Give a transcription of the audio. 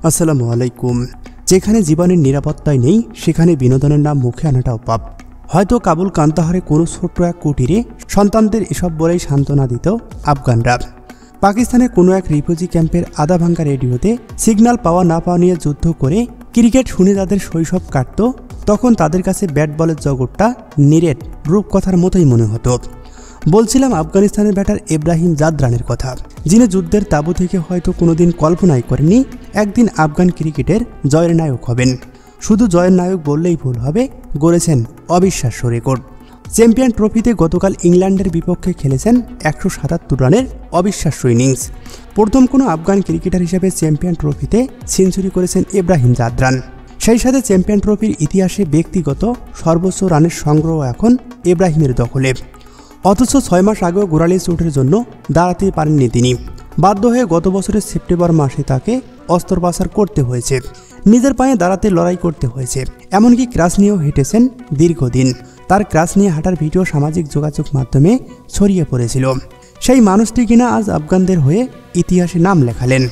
আসসালামু আলাইকুম। যেখানে জীবনের নিরাপত্তাই নেই সেখানে বিনোদনের নাম মুখে আনাটাও পাপ। হয়তো কাবুল কান্দাহারে কোনো ছোট্ট এক কুটিরে সন্তানদের এসব বলেই সান্ত্বনা দিত আফগানরা। পাকিস্তানের কোনো এক রিফিউজি ক্যাম্পের আধা ভাঙ্গা রেডিওতে সিগন্যাল পাওয়া না পাওয়া নিয়ে যুদ্ধ করে ক্রিকেট শুনে যাদের শৈশব কাটত, তখন তাদের কাছে ব্যাট বলের জগৎটা নিরেট রূপকথার মতোই মনে হতো। বলছিলাম আফগানিস্তানের ব্যাটার ইব্রাহিম জাদরানের কথা, যিনি যুদ্ধের তাঁবু থেকে হয়তো কোনোদিন কল্পনাই করেননি একদিন আফগান ক্রিকেটের জয়ের নায়ক হবেন। শুধু জয়ের নায়ক বললেই ভুল হবে, গড়েছেন অবিশ্বাস্য রেকর্ড। চ্যাম্পিয়ন ট্রফিতে গতকাল ইংল্যান্ডের বিপক্ষে খেলেছেন 177 রানের অবিশ্বাস্য ইনিংস। প্রথম কোনো আফগান ক্রিকেটার হিসেবে চ্যাম্পিয়ন ট্রফিতে সেঞ্চুরি করেছেন ইব্রাহিম জাদরান। সেই সাথে চ্যাম্পিয়ন ট্রফির ইতিহাসে ব্যক্তিগত সর্বোচ্চ রানের সংগ্রহ এখন ইব্রাহিমের দখলে। অথচ 6 মাস আগেও গোড়ালি চোটের জন্য দাঁড়াতেই পারেননি তিনি। বাধ্য হয়ে গত বছরের সেপ্টেম্বর মাসে তাকে অস্ত্রোপচার করতে হয়েছে, নিজের পায়ে দাঁড়াতে লড়াই করতে হয়েছে, এমনকি ক্রাচ নিয়েও হেঁটেছেন দীর্ঘদিন। তার ক্রাচ নিয়ে হাঁটার ভিডিও সামাজিক যোগাযোগ মাধ্যমে ছড়িয়ে পড়েছিল। সেই মানুষটি কিনা আজ আফগানদের হয়ে ইতিহাসে নাম লেখালেন।